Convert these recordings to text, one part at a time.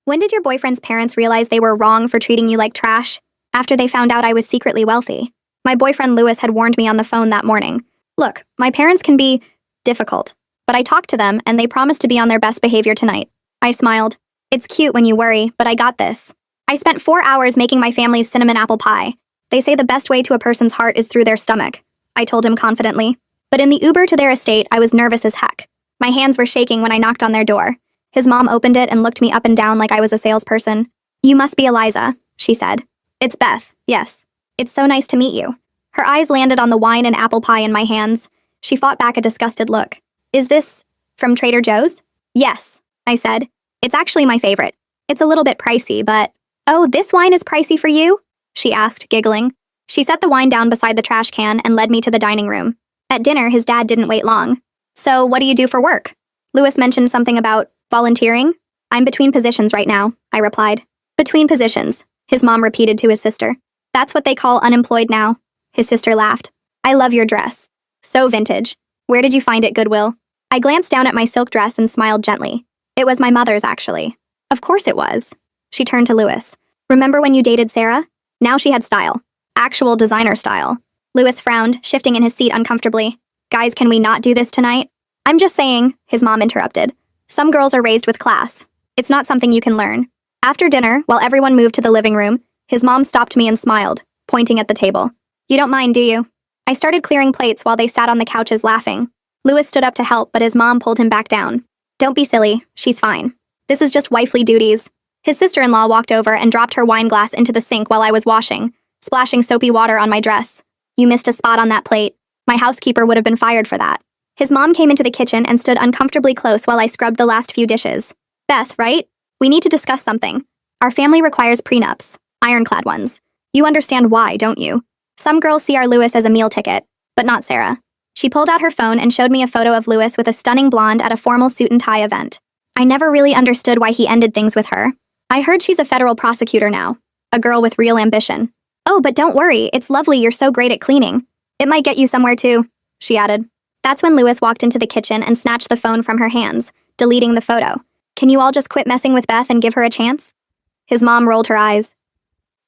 When did your boyfriend's parents realize they were wrong for treating you like trash? After they found out I was secretly wealthy. My boyfriend Lewis had warned me on the phone that morning. Look, my parents can be difficult, but I talked to them and they promised to be on their best behavior tonight. I smiled. It's cute when you worry, but I got this. I spent 4 hours making my family's cinnamon apple pie. They say the best way to a person's heart is through their stomach, I told him confidently. But in the Uber to their estate, I was nervous as heck. My hands were shaking when I knocked on their door. His mom opened it and looked me up and down like I was a salesperson. You must be Eliza, she said. It's Beth, yes. It's so nice to meet you. Her eyes landed on the wine and apple pie in my hands. She fought back a disgusted look. Is this from Trader Joe's? Yes, I said. It's actually my favorite. It's a little bit pricey, but... Oh, this wine is pricey for you? She asked, giggling. She set the wine down beside the trash can and led me to the dining room. At dinner, his dad didn't wait long. So, what do you do for work? Lewis mentioned something about volunteering. I'm between positions right now, I replied. Between positions, his mom repeated to his sister. That's what they call unemployed now. His sister laughed. I love your dress. So vintage. Where did you find it, Goodwill? I glanced down at my silk dress and smiled gently. It was my mother's, actually. Of course it was. She turned to Lewis. Remember when you dated Sarah? Now she had style. Actual designer style. Lewis frowned, shifting in his seat uncomfortably. Guys, can we not do this tonight? I'm just saying, his mom interrupted. Some girls are raised with class. It's not something you can learn. After dinner, while everyone moved to the living room, his mom stopped me and smiled, pointing at the table. You don't mind, do you? I started clearing plates while they sat on the couches laughing. Lewis stood up to help, but his mom pulled him back down. Don't be silly, she's fine. This is just wifely duties. His sister-in-law walked over and dropped her wine glass into the sink while I was washing, splashing soapy water on my dress. You missed a spot on that plate. My housekeeper would have been fired for that. His mom came into the kitchen and stood uncomfortably close while I scrubbed the last few dishes. Beth, right? We need to discuss something. Our family requires prenups, ironclad ones. You understand why, don't you? Some girls see our Lewis as a meal ticket, but not Sarah. She pulled out her phone and showed me a photo of Lewis with a stunning blonde at a formal suit and tie event. I never really understood why he ended things with her. I heard she's a federal prosecutor now, a girl with real ambition. Oh, but don't worry, it's lovely you're so great at cleaning. It might get you somewhere too, she added. That's when Lewis walked into the kitchen and snatched the phone from her hands, deleting the photo. Can you all just quit messing with Beth and give her a chance? His mom rolled her eyes.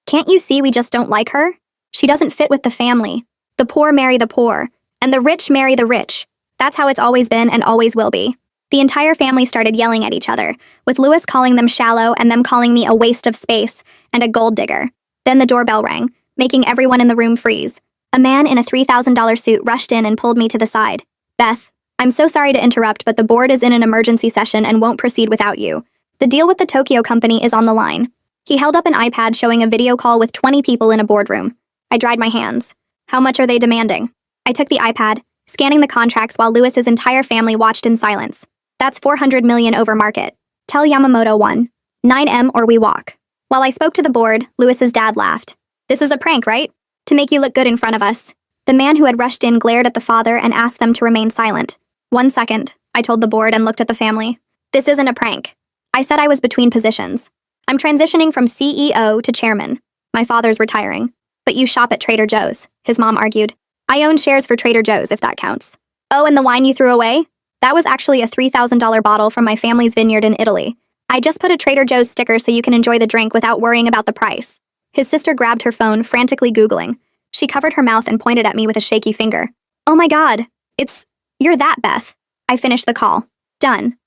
Can't you see we just don't like her? She doesn't fit with the family. The poor marry the poor, and the rich marry the rich. That's how it's always been and always will be. The entire family started yelling at each other, with Lewis calling them shallow and them calling me a waste of space and a gold digger. Then the doorbell rang, making everyone in the room freeze. A man in a $3,000 suit rushed in and pulled me to the side. Beth, I'm so sorry to interrupt, but the board is in an emergency session and won't proceed without you. The deal with the Tokyo company is on the line. He held up an iPad showing a video call with 20 people in a boardroom. I dried my hands. How much are they demanding? I took the iPad, scanning the contracts while Lewis's entire family watched in silence. That's $400 million over market. Tell Yamamoto 1. 9M or we walk. While I spoke to the board, Lewis's dad laughed. This is a prank, right? To make you look good in front of us. The man who had rushed in glared at the father and asked them to remain silent. 1 second, I told the board and looked at the family. This isn't a prank. I said I was between positions. I'm transitioning from CEO to chairman. My father's retiring. But you shop at Trader Joe's, his mom argued. I own shares for Trader Joe's, if that counts. Oh, and the wine you threw away? That was actually a $3,000 bottle from my family's vineyard in Italy. I just put a Trader Joe's sticker so you can enjoy the drink without worrying about the price. His sister grabbed her phone, frantically Googling. She covered her mouth and pointed at me with a shaky finger. Oh my God, you're that, Beth. I finished the call. Done.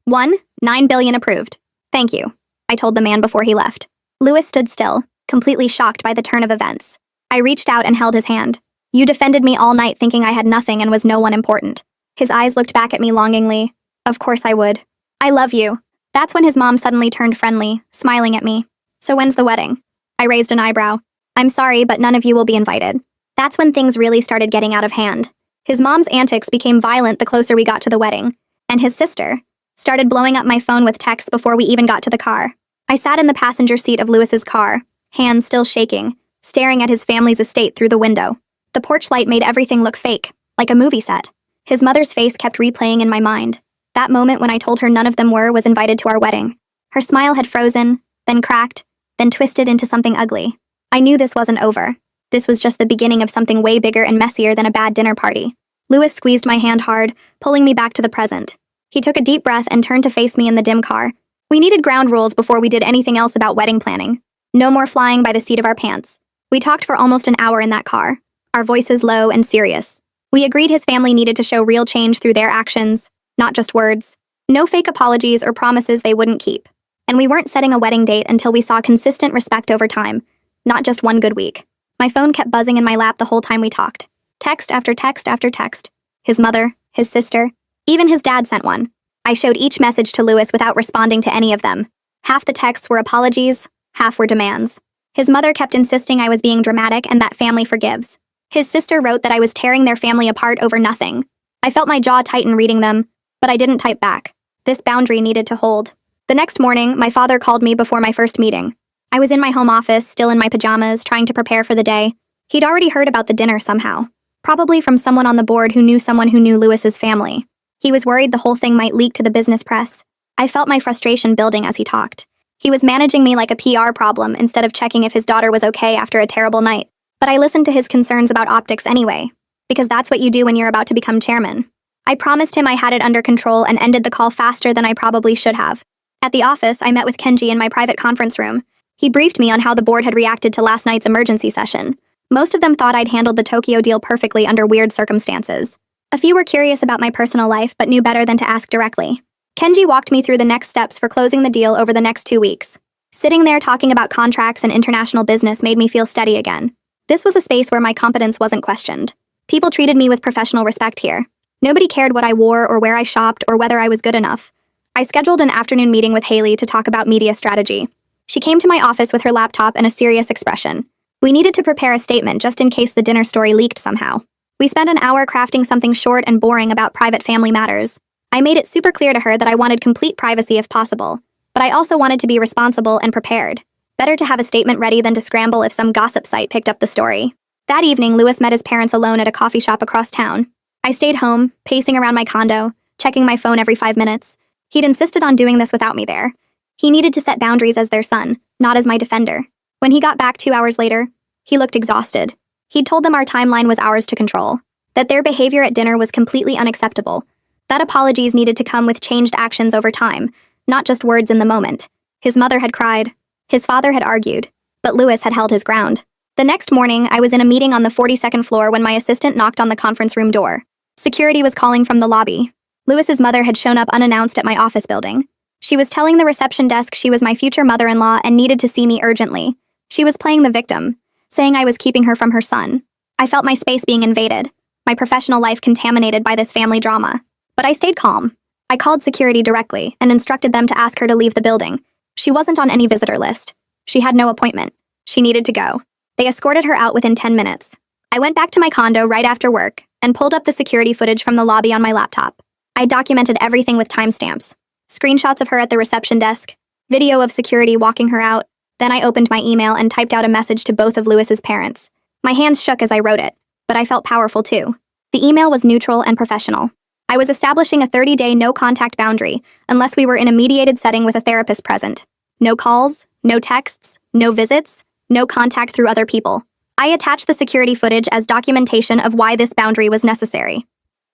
9 billion approved. Thank you, I told the man before he left. Lewis stood still, completely shocked by the turn of events. I reached out and held his hand. You defended me all night thinking I had nothing and was no one important. His eyes looked back at me longingly. Of course I would. I love you. That's when his mom suddenly turned friendly, smiling at me. So when's the wedding? I raised an eyebrow. I'm sorry, but none of you will be invited. That's when things really started getting out of hand. His mom's antics became violent the closer we got to the wedding, and his sister started blowing up my phone with texts before we even got to the car. I sat in the passenger seat of Lewis's car, hands still shaking, staring at his family's estate through the window. The porch light made everything look fake, like a movie set. His mother's face kept replaying in my mind. That moment when I told her none of them was invited to our wedding. Her smile had frozen, then cracked, then twisted into something ugly. I knew this wasn't over. This was just the beginning of something way bigger and messier than a bad dinner party. Lewis squeezed my hand hard, pulling me back to the present. He took a deep breath and turned to face me in the dim car. We needed ground rules before we did anything else about wedding planning. No more flying by the seat of our pants. We talked for almost an hour in that car, our voices low and serious. We agreed his family needed to show real change through their actions, not just words. No fake apologies or promises they wouldn't keep. And we weren't setting a wedding date until we saw consistent respect over time, not just one good week. My phone kept buzzing in my lap the whole time we talked. Text after text after text. His mother, his sister, even his dad sent one. I showed each message to Lewis without responding to any of them. Half the texts were apologies, half were demands. His mother kept insisting I was being dramatic and that family forgives. His sister wrote that I was tearing their family apart over nothing. I felt my jaw tighten reading them, but I didn't type back. This boundary needed to hold. The next morning, my father called me before my first meeting. I was in my home office, still in my pajamas, trying to prepare for the day. He'd already heard about the dinner somehow. Probably from someone on the board who knew someone who knew Lewis's family. He was worried the whole thing might leak to the business press. I felt my frustration building as he talked. He was managing me like a PR problem instead of checking if his daughter was okay after a terrible night. But I listened to his concerns about optics anyway, because that's what you do when you're about to become chairman. I promised him I had it under control and ended the call faster than I probably should have. At the office, I met with Kenji in my private conference room. He briefed me on how the board had reacted to last night's emergency session. Most of them thought I'd handled the Tokyo deal perfectly under weird circumstances. A few were curious about my personal life, but knew better than to ask directly. Kenji walked me through the next steps for closing the deal over the next 2 weeks. Sitting there talking about contracts and international business made me feel steady again. This was a space where my competence wasn't questioned. People treated me with professional respect here. Nobody cared what I wore or where I shopped or whether I was good enough. I scheduled an afternoon meeting with Haley to talk about media strategy. She came to my office with her laptop and a serious expression. We needed to prepare a statement just in case the dinner story leaked somehow. We spent an hour crafting something short and boring about private family matters. I made it super clear to her that I wanted complete privacy if possible, but I also wanted to be responsible and prepared. Better to have a statement ready than to scramble if some gossip site picked up the story. That evening, Lewis met his parents alone at a coffee shop across town. I stayed home, pacing around my condo, checking my phone every 5 minutes. He'd insisted on doing this without me there. He needed to set boundaries as their son, not as my defender. When he got back 2 hours later, he looked exhausted. He'd told them our timeline was ours to control, that their behavior at dinner was completely unacceptable, that apologies needed to come with changed actions over time, not just words in the moment. His mother had cried. His father had argued. But Lewis had held his ground. The next morning, I was in a meeting on the 42nd floor when my assistant knocked on the conference room door. Security was calling from the lobby. Lewis's mother had shown up unannounced at my office building. She was telling the reception desk she was my future mother-in-law and needed to see me urgently. She was playing the victim, saying I was keeping her from her son. I felt my space being invaded, my professional life contaminated by this family drama. But I stayed calm. I called security directly and instructed them to ask her to leave the building. She wasn't on any visitor list. She had no appointment. She needed to go. They escorted her out within 10 minutes. I went back to my condo right after work and pulled up the security footage from the lobby on my laptop. I documented everything with timestamps. Screenshots of her at the reception desk, video of security walking her out. Then I opened my email and typed out a message to both of Lewis's parents. My hands shook as I wrote it, but I felt powerful too. The email was neutral and professional. I was establishing a 30-day no-contact boundary unless we were in a mediated setting with a therapist present. No calls, no texts, no visits, no contact through other people. I attached the security footage as documentation of why this boundary was necessary.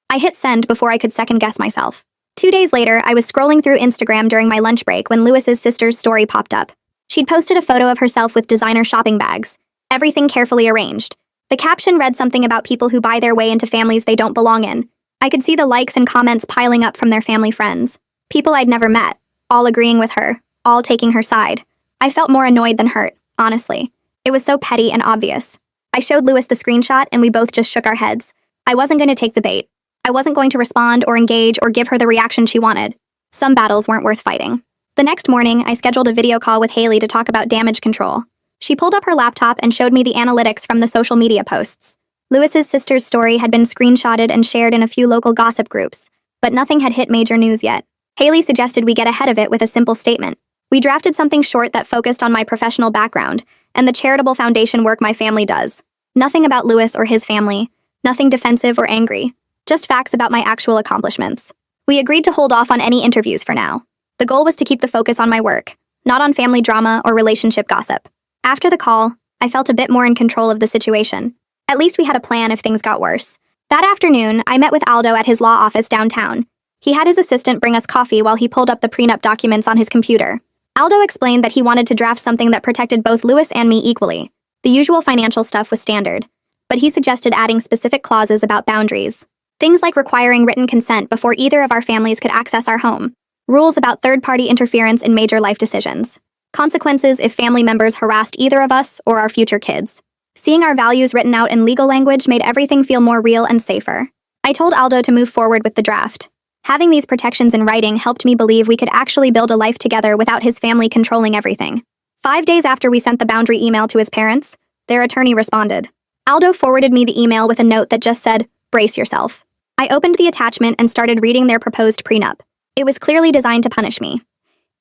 I hit send before I could second-guess myself. 2 days later, I was scrolling through Instagram during my lunch break when Lewis's sister's story popped up. She'd posted a photo of herself with designer shopping bags, everything carefully arranged. The caption read something about people who buy their way into families they don't belong in. I could see the likes and comments piling up from their family friends. People I'd never met, all agreeing with her, all taking her side. I felt more annoyed than hurt, honestly. It was so petty and obvious. I showed Lewis the screenshot and we both just shook our heads. I wasn't going to take the bait. I wasn't going to respond or engage or give her the reaction she wanted. Some battles weren't worth fighting. The next morning, I scheduled a video call with Haley to talk about damage control. She pulled up her laptop and showed me the analytics from the social media posts. Lewis's sister's story had been screenshotted and shared in a few local gossip groups, but nothing had hit major news yet. Haley suggested we get ahead of it with a simple statement. We drafted something short that focused on my professional background and the charitable foundation work my family does. Nothing about Lewis or his family, nothing defensive or angry, just facts about my actual accomplishments. We agreed to hold off on any interviews for now. The goal was to keep the focus on my work, not on family drama or relationship gossip. After the call, I felt a bit more in control of the situation. At least we had a plan if things got worse. That afternoon, I met with Aldo at his law office downtown. He had his assistant bring us coffee while he pulled up the prenup documents on his computer. Aldo explained that he wanted to draft something that protected both Lewis and me equally. The usual financial stuff was standard, but he suggested adding specific clauses about boundaries. Things like requiring written consent before either of our families could access our home. Rules about third-party interference in major life decisions. Consequences if family members harassed either of us or our future kids. Seeing our values written out in legal language made everything feel more real and safer. I told Aldo to move forward with the draft. Having these protections in writing helped me believe we could actually build a life together without his family controlling everything. 5 days after we sent the boundary email to his parents, their attorney responded. Aldo forwarded me the email with a note that just said, "Brace yourself." I opened the attachment and started reading their proposed prenup. It was clearly designed to punish me.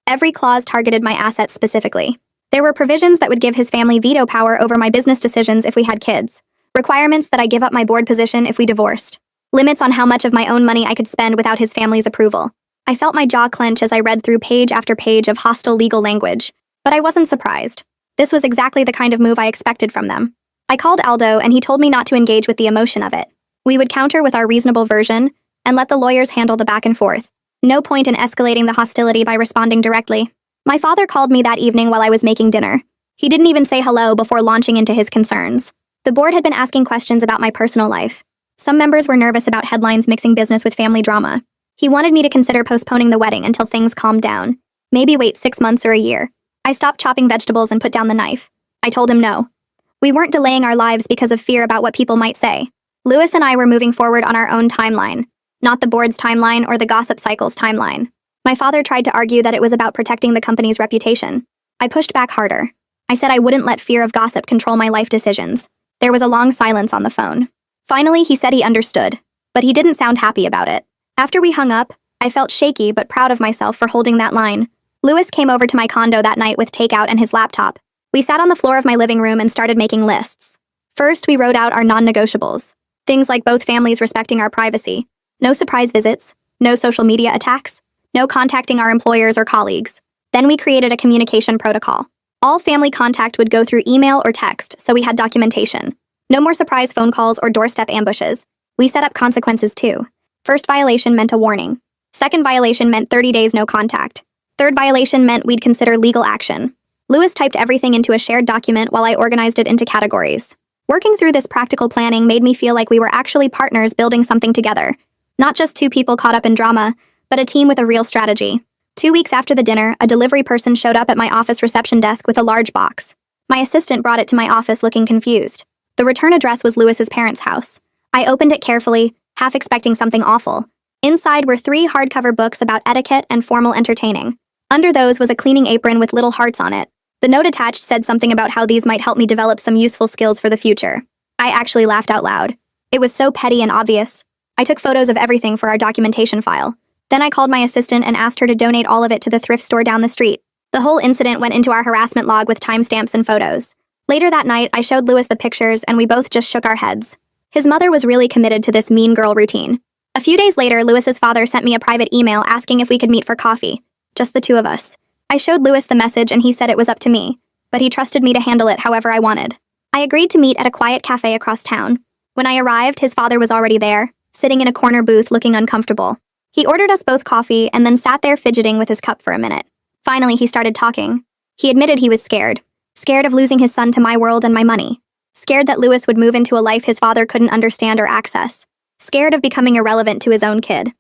Every clause targeted my assets specifically. There were provisions that would give his family veto power over my business decisions if we had kids. Requirements that I give up my board position if we divorced. Limits on how much of my own money I could spend without his family's approval. I felt my jaw clench as I read through page after page of hostile legal language, but I wasn't surprised. This was exactly the kind of move I expected from them. I called Aldo and he told me not to engage with the emotion of it. We would counter with our reasonable version and let the lawyers handle the back and forth. No point in escalating the hostility by responding directly. My father called me that evening while I was making dinner. He didn't even say hello before launching into his concerns. The board had been asking questions about my personal life. Some members were nervous about headlines mixing business with family drama. He wanted me to consider postponing the wedding until things calmed down. Maybe wait 6 months or a year. I stopped chopping vegetables and put down the knife. I told him no. We weren't delaying our lives because of fear about what people might say. Lewis and I were moving forward on our own timeline, not the board's timeline or the gossip cycle's timeline. My father tried to argue that it was about protecting the company's reputation. I pushed back harder. I said I wouldn't let fear of gossip control my life decisions. There was a long silence on the phone. Finally, he said he understood, but he didn't sound happy about it. After we hung up, I felt shaky but proud of myself for holding that line. Lewis came over to my condo that night with takeout and his laptop. We sat on the floor of my living room and started making lists. First, we wrote out our non-negotiables. Things like both families respecting our privacy. No surprise visits. No social media attacks. No contacting our employers or colleagues. Then we created a communication protocol. All family contact would go through email or text, so we had documentation. No more surprise phone calls or doorstep ambushes. We set up consequences too. First violation meant a warning. Second violation meant 30 days no contact. Third violation meant we'd consider legal action. Lewis typed everything into a shared document while I organized it into categories. Working through this practical planning made me feel like we were actually partners building something together. Not just two people caught up in drama, but a team with a real strategy. 2 weeks after the dinner, a delivery person showed up at my office reception desk with a large box. My assistant brought it to my office looking confused. The return address was Lewis's parents' house. I opened it carefully, half expecting something awful. Inside were 3 hardcover books about etiquette and formal entertaining. Under those was a cleaning apron with little hearts on it. The note attached said something about how these might help me develop some useful skills for the future. I actually laughed out loud. It was so petty and obvious. I took photos of everything for our documentation file. Then I called my assistant and asked her to donate all of it to the thrift store down the street. The whole incident went into our harassment log with timestamps and photos. Later that night, I showed Lewis the pictures and we both just shook our heads. His mother was really committed to this mean girl routine. A few days later, Lewis's father sent me a private email asking if we could meet for coffee. Just the two of us. I showed Lewis the message and he said it was up to me, but he trusted me to handle it however I wanted. I agreed to meet at a quiet cafe across town. When I arrived, his father was already there, sitting in a corner booth looking uncomfortable. He ordered us both coffee and then sat there fidgeting with his cup for a minute. Finally, he started talking. He admitted he was scared. Scared of losing his son to my world and my money. Scared that Lewis would move into a life his father couldn't understand or access. Scared of becoming irrelevant to his own kid.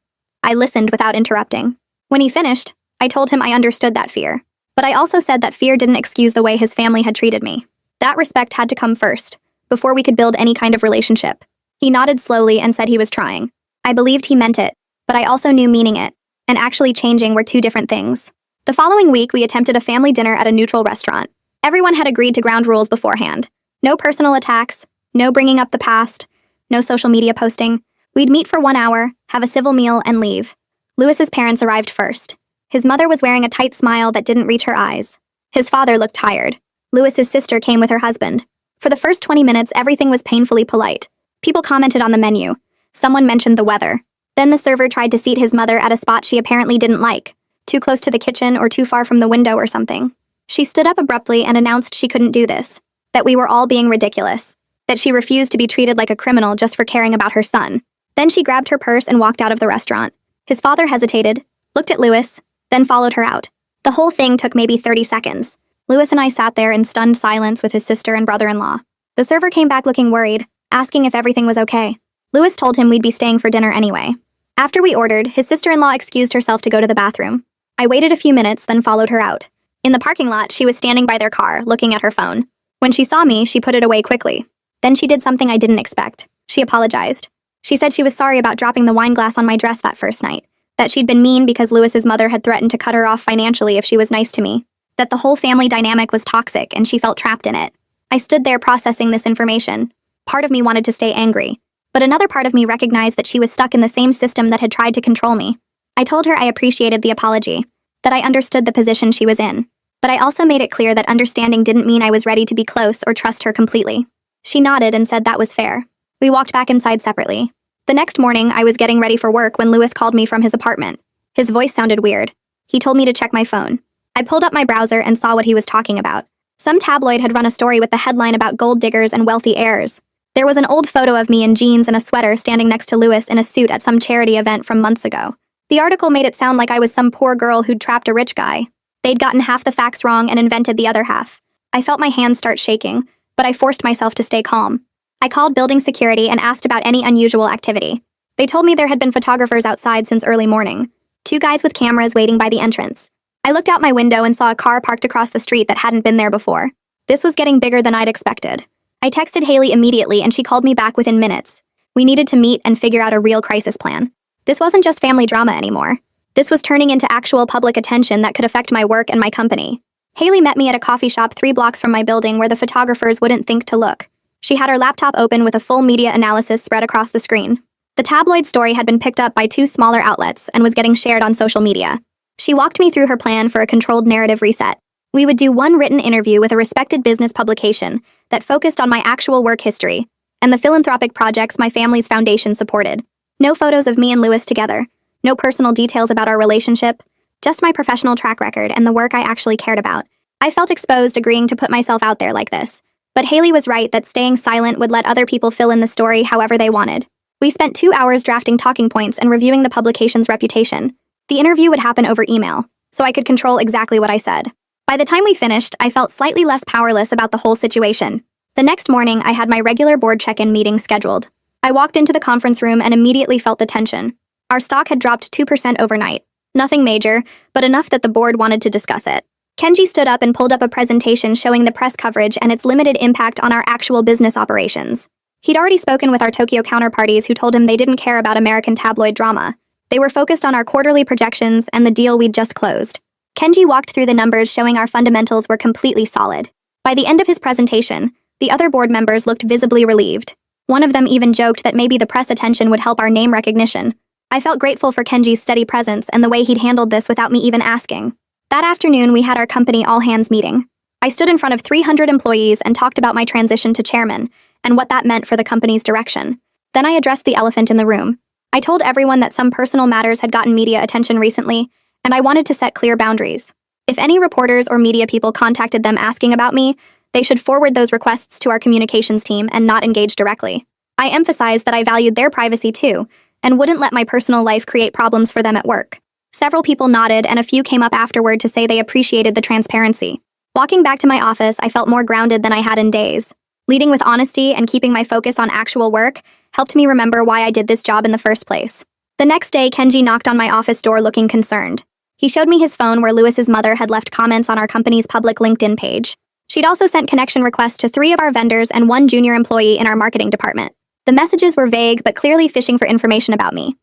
I listened without interrupting. When he finished, I told him I understood that fear. But I also said that fear didn't excuse the way his family had treated me. That respect had to come first, before we could build any kind of relationship. He nodded slowly and said he was trying. I believed he meant it, but I also knew meaning it, and actually changing were two different things. The following week, we attempted a family dinner at a neutral restaurant. Everyone had agreed to ground rules beforehand. No personal attacks, no bringing up the past, no social media posting. We'd meet for 1 hour, have a civil meal, and leave. Lewis's parents arrived first. His mother was wearing a tight smile that didn't reach her eyes. His father looked tired. Lewis's sister came with her husband. For the first 20 minutes, everything was painfully polite. People commented on the menu. Someone mentioned the weather. Then the server tried to seat his mother at a spot she apparently didn't like, too close to the kitchen or too far from the window or something. She stood up abruptly and announced she couldn't do this, that we were all being ridiculous, that she refused to be treated like a criminal just for caring about her son. Then she grabbed her purse and walked out of the restaurant. His father hesitated, looked at Lewis, then followed her out. The whole thing took maybe 30 seconds. Lewis and I sat there in stunned silence with his sister and brother-in-law. The server came back looking worried, asking if everything was okay. Lewis told him we'd be staying for dinner anyway. After we ordered, his sister-in-law excused herself to go to the bathroom. I waited a few minutes, then followed her out. In the parking lot, she was standing by their car, looking at her phone. When she saw me, she put it away quickly. Then she did something I didn't expect. She apologized. She said she was sorry about dropping the wine glass on my dress that first night, that she'd been mean because Lewis's mother had threatened to cut her off financially if she was nice to me, that the whole family dynamic was toxic and she felt trapped in it. I stood there processing this information. Part of me wanted to stay angry, but another part of me recognized that she was stuck in the same system that had tried to control me. I told her I appreciated the apology, that I understood the position she was in, but I also made it clear that understanding didn't mean I was ready to be close or trust her completely. She nodded and said that was fair. We walked back inside separately. The next morning, I was getting ready for work when Lewis called me from his apartment. His voice sounded weird. He told me to check my phone. I pulled up my browser and saw what he was talking about. Some tabloid had run a story with the headline about gold diggers and wealthy heirs. There was an old photo of me in jeans and a sweater standing next to Lewis in a suit at some charity event from months ago. The article made it sound like I was some poor girl who'd trapped a rich guy. They'd gotten half the facts wrong and invented the other half. I felt my hands start shaking, but I forced myself to stay calm. I called building security and asked about any unusual activity. They told me there had been photographers outside since early morning. 2 guys with cameras waiting by the entrance. I looked out my window and saw a car parked across the street that hadn't been there before. This was getting bigger than I'd expected. I texted Haley immediately and she called me back within minutes. We needed to meet and figure out a real crisis plan. This wasn't just family drama anymore. This was turning into actual public attention that could affect my work and my company. Haley met me at a coffee shop 3 blocks from my building where the photographers wouldn't think to look. She had her laptop open with a full media analysis spread across the screen. The tabloid story had been picked up by 2 smaller outlets and was getting shared on social media. She walked me through her plan for a controlled narrative reset. We would do 1 written interview with a respected business publication that focused on my actual work history and the philanthropic projects my family's foundation supported. No photos of me and Lewis together. No personal details about our relationship. Just my professional track record and the work I actually cared about. I felt exposed agreeing to put myself out there like this. But Haley was right that staying silent would let other people fill in the story however they wanted. We spent 2 hours drafting talking points and reviewing the publication's reputation. The interview would happen over email, so I could control exactly what I said. By the time we finished, I felt slightly less powerless about the whole situation. The next morning, I had my regular board check-in meeting scheduled. I walked into the conference room and immediately felt the tension. Our stock had dropped 2% overnight. Nothing major, but enough that the board wanted to discuss it. Kenji stood up and pulled up a presentation showing the press coverage and its limited impact on our actual business operations. He'd already spoken with our Tokyo counterparties who told him they didn't care about American tabloid drama. They were focused on our quarterly projections and the deal we'd just closed. Kenji walked through the numbers showing our fundamentals were completely solid. By the end of his presentation, the other board members looked visibly relieved. One of them even joked that maybe the press attention would help our name recognition. I felt grateful for Kenji's steady presence and the way he'd handled this without me even asking. That afternoon, we had our company all-hands meeting. I stood in front of 300 employees and talked about my transition to chairman and what that meant for the company's direction. Then I addressed the elephant in the room. I told everyone that some personal matters had gotten media attention recently, and I wanted to set clear boundaries. If any reporters or media people contacted them asking about me, they should forward those requests to our communications team and not engage directly. I emphasized that I valued their privacy too, and wouldn't let my personal life create problems for them at work. Several people nodded, and a few came up afterward to say they appreciated the transparency. Walking back to my office, I felt more grounded than I had in days. Leading with honesty and keeping my focus on actual work helped me remember why I did this job in the first place. The next day, Kenji knocked on my office door looking concerned. He showed me his phone where Lewis's mother had left comments on our company's public LinkedIn page. She'd also sent connection requests to 3 of our vendors and 1 junior employee in our marketing department. The messages were vague but clearly fishing for information about me.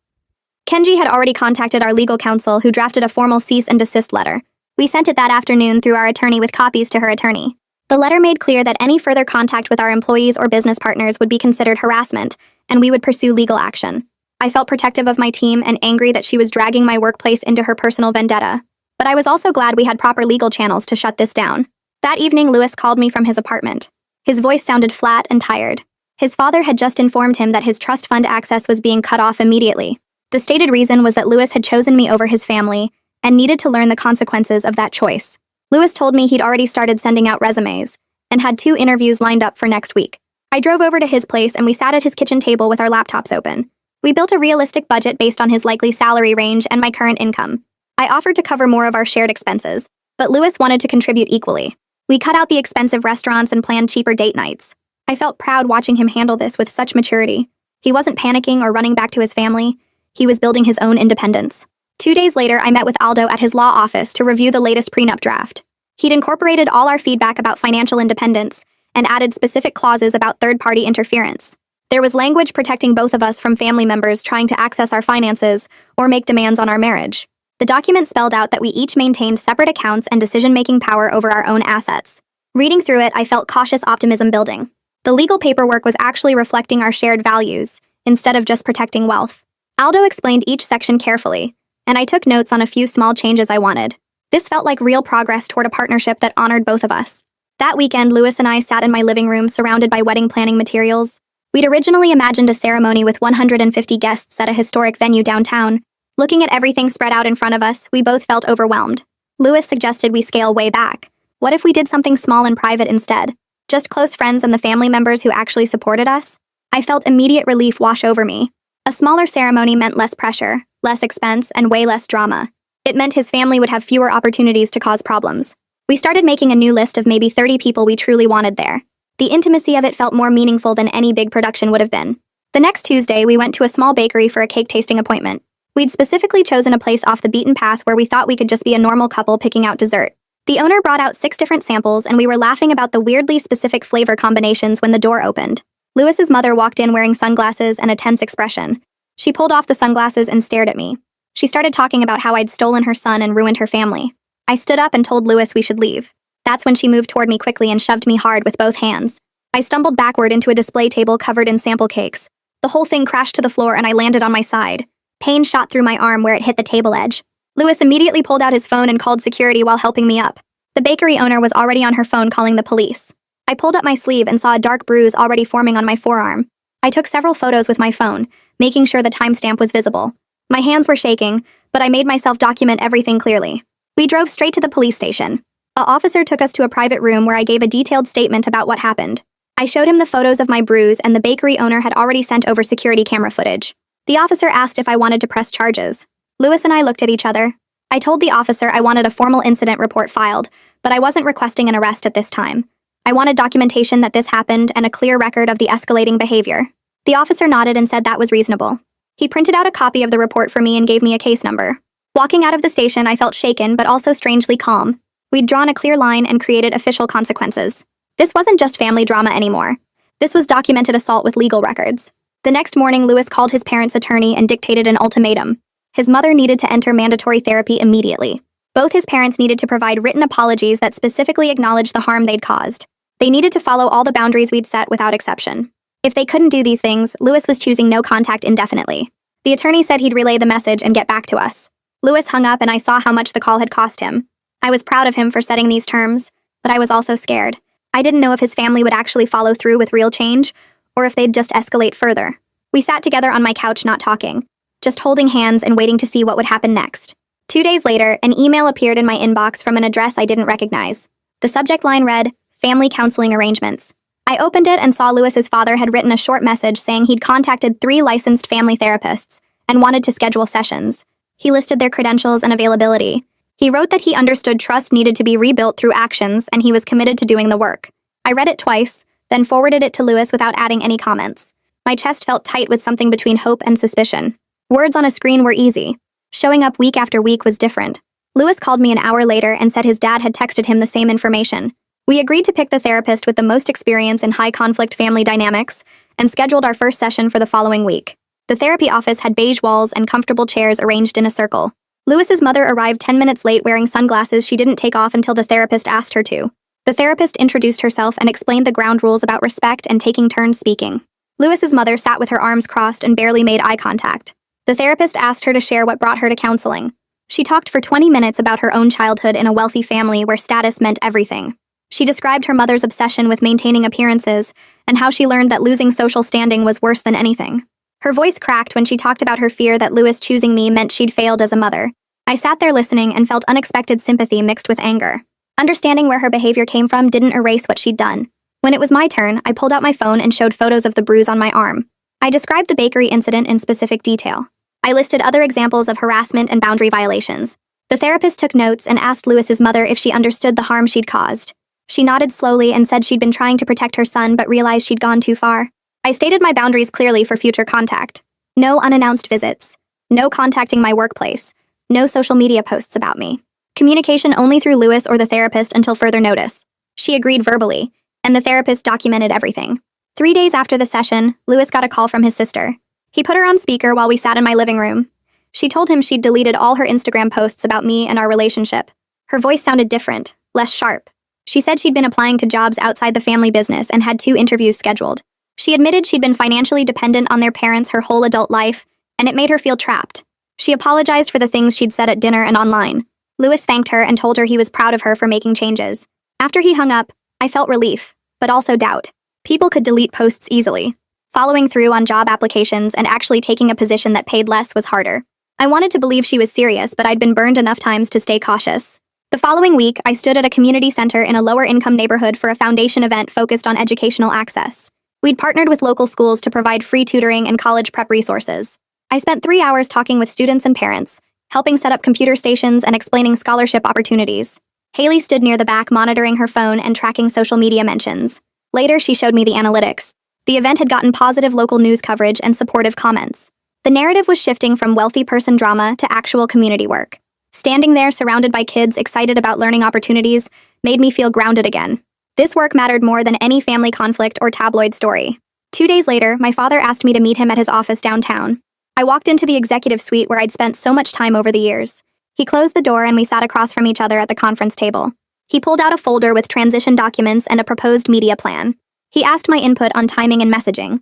Kenji had already contacted our legal counsel, who drafted a formal cease and desist letter. We sent it that afternoon through our attorney with copies to her attorney. The letter made clear that any further contact with our employees or business partners would be considered harassment, and we would pursue legal action. I felt protective of my team and angry that she was dragging my workplace into her personal vendetta. But I was also glad we had proper legal channels to shut this down. That evening, Lewis called me from his apartment. His voice sounded flat and tired. His father had just informed him that his trust fund access was being cut off immediately. The stated reason was that Lewis had chosen me over his family and needed to learn the consequences of that choice. Lewis told me he'd already started sending out resumes and had 2 interviews lined up for next week. I drove over to his place and we sat at his kitchen table with our laptops open. We built a realistic budget based on his likely salary range and my current income. I offered to cover more of our shared expenses, but Lewis wanted to contribute equally. We cut out the expensive restaurants and planned cheaper date nights. I felt proud watching him handle this with such maturity. He wasn't panicking or running back to his family. He was building his own independence. 2 days later, I met with Aldo at his law office to review the latest prenup draft. He'd incorporated all our feedback about financial independence and added specific clauses about third-party interference. There was language protecting both of us from family members trying to access our finances or make demands on our marriage. The document spelled out that we each maintained separate accounts and decision-making power over our own assets. Reading through it, I felt cautious optimism building. The legal paperwork was actually reflecting our shared values, instead of just protecting wealth. Aldo explained each section carefully, and I took notes on a few small changes I wanted. This felt like real progress toward a partnership that honored both of us. That weekend, Lewis and I sat in my living room surrounded by wedding planning materials. We'd originally imagined a ceremony with 150 guests at a historic venue downtown. Looking at everything spread out in front of us, we both felt overwhelmed. Lewis suggested we scale way back. What if we did something small and private instead? Just close friends and the family members who actually supported us? I felt immediate relief wash over me. A smaller ceremony meant less pressure, less expense, and way less drama. It meant his family would have fewer opportunities to cause problems. We started making a new list of maybe 30 people we truly wanted there. The intimacy of it felt more meaningful than any big production would have been. The next Tuesday, we went to a small bakery for a cake tasting appointment. We'd specifically chosen a place off the beaten path where we thought we could just be a normal couple picking out dessert. The owner brought out 6 different samples, and we were laughing about the weirdly specific flavor combinations when the door opened. Lewis's mother walked in wearing sunglasses and a tense expression. She pulled off the sunglasses and stared at me. She started talking about how I'd stolen her son and ruined her family. I stood up and told Lewis we should leave. That's when she moved toward me quickly and shoved me hard with both hands. I stumbled backward into a display table covered in sample cakes. The whole thing crashed to the floor and I landed on my side. Pain shot through my arm where it hit the table edge. Lewis immediately pulled out his phone and called security while helping me up. The bakery owner was already on her phone calling the police. I pulled up my sleeve and saw a dark bruise already forming on my forearm. I took several photos with my phone, making sure the timestamp was visible. My hands were shaking, but I made myself document everything clearly. We drove straight to the police station. An officer took us to a private room where I gave a detailed statement about what happened. I showed him the photos of my bruise, and the bakery owner had already sent over security camera footage. The officer asked if I wanted to press charges. Lewis and I looked at each other. I told the officer I wanted a formal incident report filed, but I wasn't requesting an arrest at this time. I wanted documentation that this happened and a clear record of the escalating behavior. The officer nodded and said that was reasonable. He printed out a copy of the report for me and gave me a case number. Walking out of the station, I felt shaken but also strangely calm. We'd drawn a clear line and created official consequences. This wasn't just family drama anymore. This was documented assault with legal records. The next morning, Lewis called his parents' attorney and dictated an ultimatum. His mother needed to enter mandatory therapy immediately. Both his parents needed to provide written apologies that specifically acknowledged the harm they'd caused. They needed to follow all the boundaries we'd set without exception. If they couldn't do these things, Lewis was choosing no contact indefinitely. The attorney said he'd relay the message and get back to us. Lewis hung up and I saw how much the call had cost him. I was proud of him for setting these terms, but I was also scared. I didn't know if his family would actually follow through with real change, or if they'd just escalate further. We sat together on my couch not talking, just holding hands and waiting to see what would happen next. 2 days later, an email appeared in my inbox from an address I didn't recognize. The subject line read, "Family Counseling Arrangements." I opened it and saw Lewis's father had written a short message saying he'd contacted 3 licensed family therapists and wanted to schedule sessions. He listed their credentials and availability. He wrote that he understood trust needed to be rebuilt through actions and he was committed to doing the work. I read it twice, then forwarded it to Lewis without adding any comments. My chest felt tight with something between hope and suspicion. Words on a screen were easy. Showing up week after week was different. Lewis called me an hour later and said his dad had texted him the same information. We agreed to pick the therapist with the most experience in high-conflict family dynamics and scheduled our first session for the following week. The therapy office had beige walls and comfortable chairs arranged in a circle. Lewis's mother arrived 10 minutes late wearing sunglasses she didn't take off until the therapist asked her to. The therapist introduced herself and explained the ground rules about respect and taking turns speaking. Lewis's mother sat with her arms crossed and barely made eye contact. The therapist asked her to share what brought her to counseling. She talked for 20 minutes about her own childhood in a wealthy family where status meant everything. She described her mother's obsession with maintaining appearances and how she learned that losing social standing was worse than anything. Her voice cracked when she talked about her fear that Lewis choosing me meant she'd failed as a mother. I sat there listening and felt unexpected sympathy mixed with anger. Understanding where her behavior came from didn't erase what she'd done. When it was my turn, I pulled out my phone and showed photos of the bruise on my arm. I described the bakery incident in specific detail. I listed other examples of harassment and boundary violations. The therapist took notes and asked Lewis's mother if she understood the harm she'd caused. She nodded slowly and said she'd been trying to protect her son but realized she'd gone too far. I stated my boundaries clearly for future contact. No unannounced visits. No contacting my workplace. No social media posts about me. Communication only through Lewis or the therapist until further notice. She agreed verbally, and the therapist documented everything. 3 days after the session, Lewis got a call from his sister. He put her on speaker while we sat in my living room. She told him she'd deleted all her Instagram posts about me and our relationship. Her voice sounded different, less sharp. She said she'd been applying to jobs outside the family business and had 2 interviews scheduled. She admitted she'd been financially dependent on their parents her whole adult life, and it made her feel trapped. She apologized for the things she'd said at dinner and online. Lewis thanked her and told her he was proud of her for making changes. After he hung up, I felt relief, but also doubt. People could delete posts easily. Following through on job applications and actually taking a position that paid less was harder. I wanted to believe she was serious, but I'd been burned enough times to stay cautious. The following week, I stood at a community center in a lower-income neighborhood for a foundation event focused on educational access. We'd partnered with local schools to provide free tutoring and college prep resources. I spent 3 hours talking with students and parents, helping set up computer stations and explaining scholarship opportunities. Haley stood near the back monitoring her phone and tracking social media mentions. Later, she showed me the analytics. The event had gotten positive local news coverage and supportive comments. The narrative was shifting from wealthy person drama to actual community work. Standing there surrounded by kids excited about learning opportunities made me feel grounded again. This work mattered more than any family conflict or tabloid story. 2 days later, my father asked me to meet him at his office downtown. I walked into the executive suite where I'd spent so much time over the years. He closed the door and we sat across from each other at the conference table. He pulled out a folder with transition documents and a proposed media plan. He asked my input on timing and messaging.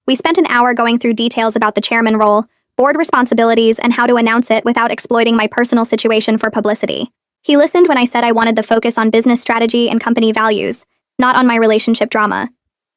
We spent an hour going through details about the chairman role, board responsibilities, and how to announce it without exploiting my personal situation for publicity. He listened when I said I wanted the focus on business strategy and company values, not on my relationship drama.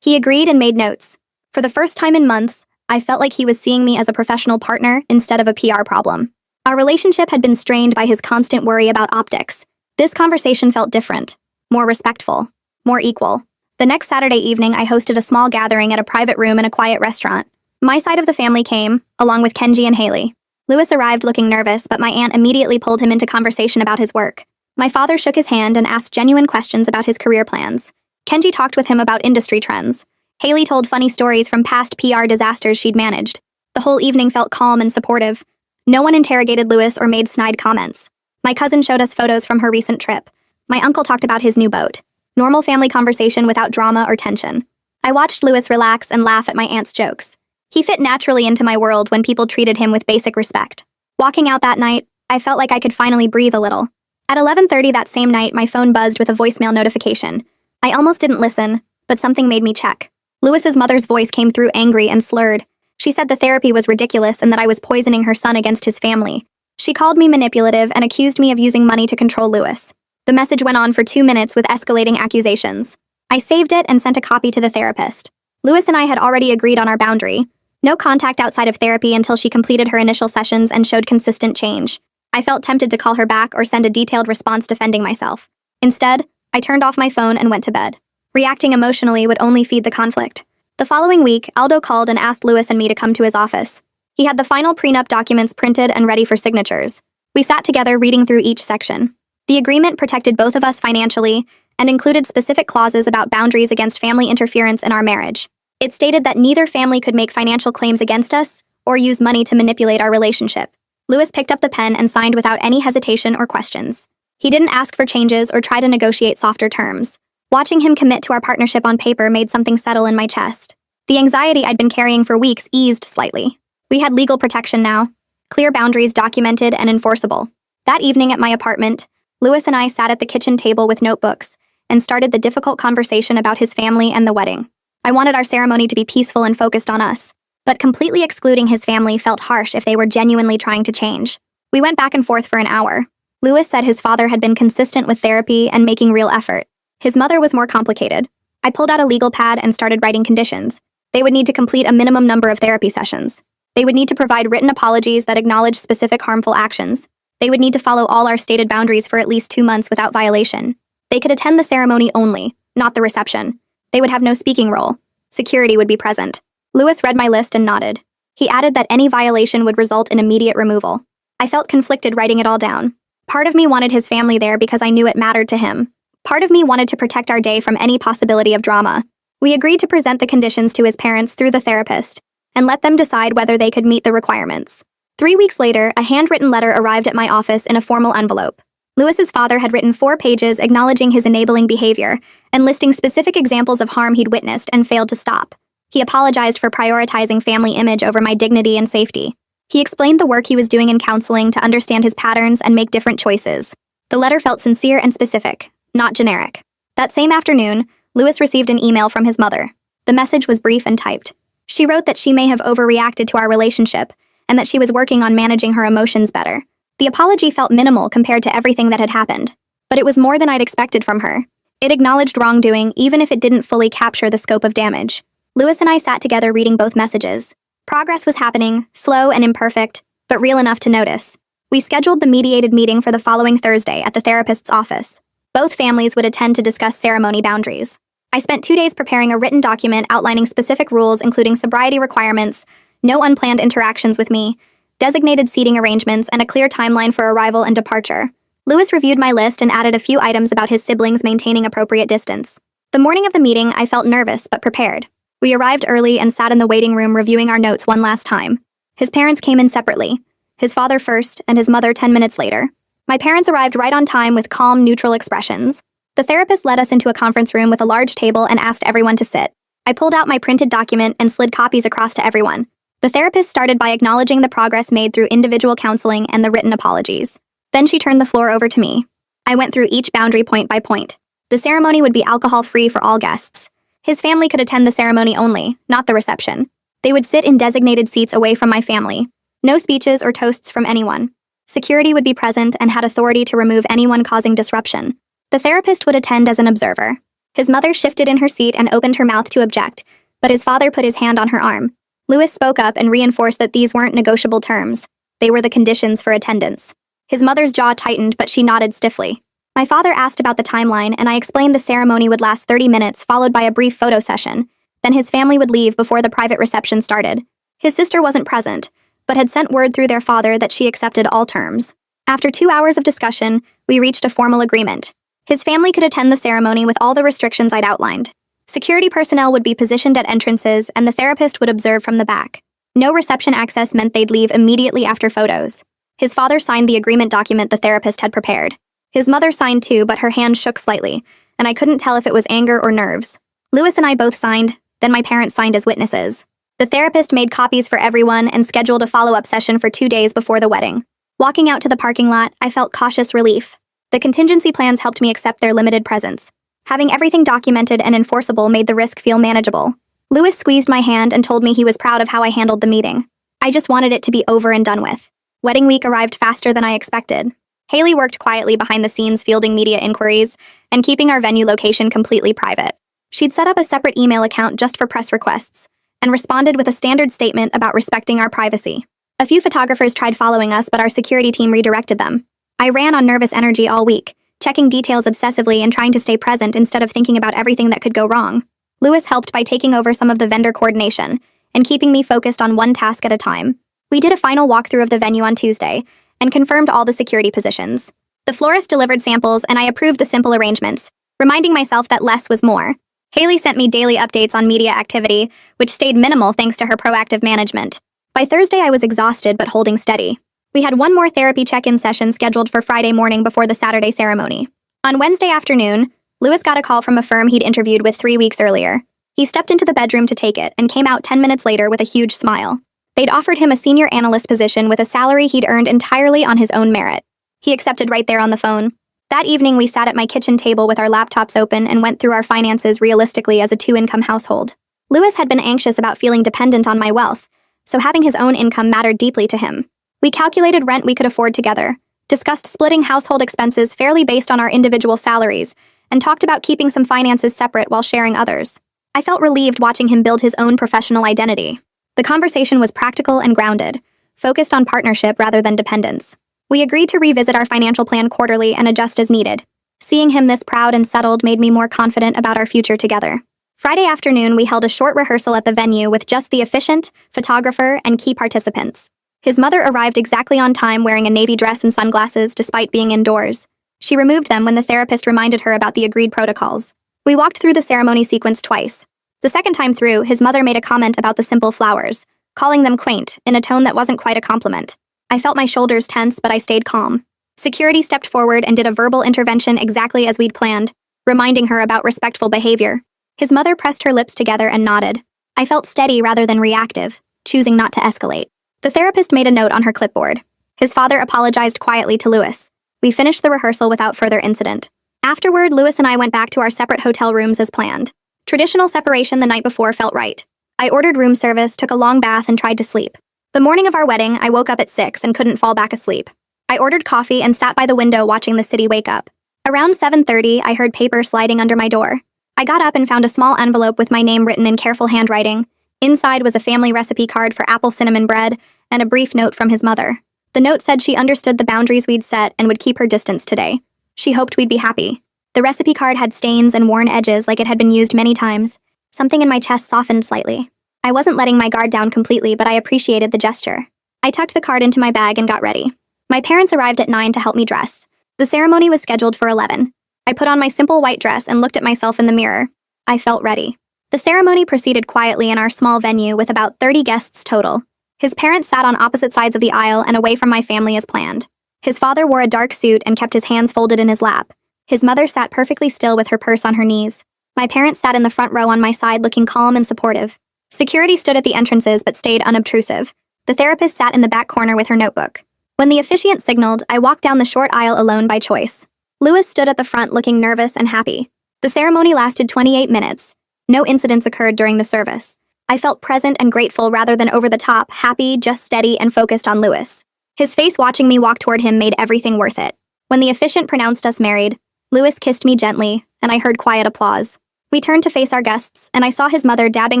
He agreed and made notes. For the first time in months, I felt like he was seeing me as a professional partner instead of a PR problem. Our relationship had been strained by his constant worry about optics. This conversation felt different, more respectful, more equal. The next Saturday evening, I hosted a small gathering at a private room in a quiet restaurant. My side of the family came, along with Kenji and Haley. Lewis arrived looking nervous, but my aunt immediately pulled him into conversation about his work. My father shook his hand and asked genuine questions about his career plans. Kenji talked with him about industry trends. Haley told funny stories from past PR disasters she'd managed. The whole evening felt calm and supportive. No one interrogated Lewis or made snide comments. My cousin showed us photos from her recent trip. My uncle talked about his new boat. Normal family conversation without drama or tension. I watched Lewis relax and laugh at my aunt's jokes. He fit naturally into my world when people treated him with basic respect. Walking out that night, I felt like I could finally breathe a little. At 11:30 that same night, my phone buzzed with a voicemail notification. I almost didn't listen, but something made me check. Lewis's mother's voice came through angry and slurred. She said the therapy was ridiculous and that I was poisoning her son against his family. She called me manipulative and accused me of using money to control Lewis. The message went on for 2 minutes with escalating accusations. I saved it and sent a copy to the therapist. Lewis and I had already agreed on our boundary. No contact outside of therapy until she completed her initial sessions and showed consistent change. I felt tempted to call her back or send a detailed response defending myself. Instead, I turned off my phone and went to bed. Reacting emotionally would only feed the conflict. The following week, Aldo called and asked Lewis and me to come to his office. He had the final prenup documents printed and ready for signatures. We sat together reading through each section. The agreement protected both of us financially and included specific clauses about boundaries against family interference in our marriage. It stated that neither family could make financial claims against us or use money to manipulate our relationship. Lewis picked up the pen and signed without any hesitation or questions. He didn't ask for changes or try to negotiate softer terms. Watching him commit to our partnership on paper made something settle in my chest. The anxiety I'd been carrying for weeks eased slightly. We had legal protection now, clear boundaries documented and enforceable. That evening at my apartment, Lewis and I sat at the kitchen table with notebooks and started the difficult conversation about his family and the wedding. I wanted our ceremony to be peaceful and focused on us, but completely excluding his family felt harsh if they were genuinely trying to change. We went back and forth for an hour. Lewis said his father had been consistent with therapy and making real effort. His mother was more complicated. I pulled out a legal pad and started writing conditions. They would need to complete a minimum number of therapy sessions. They would need to provide written apologies that acknowledge specific harmful actions. They would need to follow all our stated boundaries for at least 2 months without violation. They could attend the ceremony only, not the reception. They would have no speaking role. Security would be present. Lewis read my list and nodded. He added that any violation would result in immediate removal. I felt conflicted writing it all down. Part of me wanted his family there because I knew it mattered to him. Part of me wanted to protect our day from any possibility of drama. We agreed to present the conditions to his parents through the therapist and let them decide whether they could meet the requirements. 3 weeks later, a handwritten letter arrived at my office in a formal envelope. Lewis's father had written 4 pages acknowledging his enabling behavior and listing specific examples of harm he'd witnessed and failed to stop. He apologized for prioritizing family image over my dignity and safety. He explained the work he was doing in counseling to understand his patterns and make different choices. The letter felt sincere and specific, not generic. That same afternoon, Lewis received an email from his mother. The message was brief and typed. She wrote that she may have overreacted to our relationship and that she was working on managing her emotions better. The apology felt minimal compared to everything that had happened, but it was more than I'd expected from her. It acknowledged wrongdoing even if it didn't fully capture the scope of damage. Lewis and I sat together reading both messages. Progress was happening, slow and imperfect, but real enough to notice. We scheduled the mediated meeting for the following Thursday at the therapist's office. Both families would attend to discuss ceremony boundaries. I spent 2 days preparing a written document outlining specific rules including sobriety requirements, no unplanned interactions with me, designated seating arrangements, and a clear timeline for arrival and departure. Lewis reviewed my list and added a few items about his siblings maintaining appropriate distance. The morning of the meeting, I felt nervous but prepared. We arrived early and sat in the waiting room reviewing our notes one last time. His parents came in separately, his father first and his mother 10 minutes later. My parents arrived right on time with calm, neutral expressions. The therapist led us into a conference room with a large table and asked everyone to sit. I pulled out my printed document and slid copies across to everyone. The therapist started by acknowledging the progress made through individual counseling and the written apologies. Then she turned the floor over to me. I went through each boundary point by point. The ceremony would be alcohol-free for all guests. His family could attend the ceremony only, not the reception. They would sit in designated seats away from my family. No speeches or toasts from anyone. Security would be present and had authority to remove anyone causing disruption. The therapist would attend as an observer. His mother shifted in her seat and opened her mouth to object, but his father put his hand on her arm. Lewis spoke up and reinforced that these weren't negotiable terms. They were the conditions for attendance. His mother's jaw tightened, but she nodded stiffly. My father asked about the timeline, and I explained the ceremony would last 30 minutes, followed by a brief photo session. Then his family would leave before the private reception started. His sister wasn't present, but had sent word through their father that she accepted all terms. After 2 hours of discussion, we reached a formal agreement. His family could attend the ceremony with all the restrictions I'd outlined. Security personnel would be positioned at entrances, and the therapist would observe from the back. No reception access meant they'd leave immediately after photos. His father signed the agreement document the therapist had prepared. His mother signed too, but her hand shook slightly, and I couldn't tell if it was anger or nerves. Lewis and I both signed, then my parents signed as witnesses. The therapist made copies for everyone and scheduled a follow-up session for 2 days before the wedding. Walking out to the parking lot, I felt cautious relief. The contingency plans helped me accept their limited presence. Having everything documented and enforceable made the risk feel manageable. Lewis squeezed my hand and told me he was proud of how I handled the meeting. I just wanted it to be over and done with. Wedding week arrived faster than I expected. Haley worked quietly behind the scenes fielding media inquiries and keeping our venue location completely private. She'd set up a separate email account just for press requests and responded with a standard statement about respecting our privacy. A few photographers tried following us, but our security team redirected them. I ran on nervous energy all week, checking details obsessively and trying to stay present instead of thinking about everything that could go wrong. Lewis helped by taking over some of the vendor coordination and keeping me focused on one task at a time. We did a final walkthrough of the venue on Tuesday and confirmed all the security positions. The florist delivered samples and I approved the simple arrangements, reminding myself that less was more. Haley sent me daily updates on media activity, which stayed minimal thanks to her proactive management. By Thursday, I was exhausted but holding steady. We had one more therapy check-in session scheduled for Friday morning before the Saturday ceremony. On Wednesday afternoon, Lewis got a call from a firm he'd interviewed with 3 weeks earlier. He stepped into the bedroom to take it and came out 10 minutes later with a huge smile. They'd offered him a senior analyst position with a salary he'd earned entirely on his own merit. He accepted right there on the phone. That evening, we sat at my kitchen table with our laptops open and went through our finances realistically as a 2-income household. Lewis had been anxious about feeling dependent on my wealth, so having his own income mattered deeply to him. We calculated rent we could afford together, discussed splitting household expenses fairly based on our individual salaries, and talked about keeping some finances separate while sharing others. I felt relieved watching him build his own professional identity. The conversation was practical and grounded, focused on partnership rather than dependence. We agreed to revisit our financial plan quarterly and adjust as needed. Seeing him this proud and settled made me more confident about our future together. Friday afternoon, we held a short rehearsal at the venue with just the officiant, photographer, and key participants. His mother arrived exactly on time wearing a navy dress and sunglasses despite being indoors. She removed them when the therapist reminded her about the agreed protocols. We walked through the ceremony sequence twice. The second time through, his mother made a comment about the simple flowers, calling them quaint, in a tone that wasn't quite a compliment. I felt my shoulders tense, but I stayed calm. Security stepped forward and did a verbal intervention exactly as we'd planned, reminding her about respectful behavior. His mother pressed her lips together and nodded. I felt steady rather than reactive, choosing not to escalate. The therapist made a note on her clipboard. His father apologized quietly to Lewis. We finished the rehearsal without further incident. Afterward, Lewis and I went back to our separate hotel rooms as planned. Traditional separation the night before felt right. I ordered room service, took a long bath, and tried to sleep. The morning of our wedding, I woke up at 6 and couldn't fall back asleep. I ordered coffee and sat by the window watching the city wake up. Around 7:30, I heard paper sliding under my door. I got up and found a small envelope with my name written in careful handwriting. Inside was a family recipe card for apple cinnamon bread and a brief note from his mother. The note said she understood the boundaries we'd set and would keep her distance today. She hoped we'd be happy. The recipe card had stains and worn edges like it had been used many times. Something in my chest softened slightly. I wasn't letting my guard down completely, but I appreciated the gesture. I tucked the card into my bag and got ready. My parents arrived at 9 to help me dress. The ceremony was scheduled for 11. I put on my simple white dress and looked at myself in the mirror. I felt ready. The ceremony proceeded quietly in our small venue with about 30 guests total. His parents sat on opposite sides of the aisle and away from my family as planned. His father wore a dark suit and kept his hands folded in his lap. His mother sat perfectly still with her purse on her knees. My parents sat in the front row on my side looking calm and supportive. Security stood at the entrances but stayed unobtrusive. The therapist sat in the back corner with her notebook. When the officiant signaled, I walked down the short aisle alone by choice. Lewis stood at the front looking nervous and happy. The ceremony lasted 28 minutes. No incidents occurred during the service. I felt present and grateful rather than over the top, happy, just steady, and focused on Lewis. His face watching me walk toward him made everything worth it. When the officiant pronounced us married, Lewis kissed me gently, and I heard quiet applause. We turned to face our guests, and I saw his mother dabbing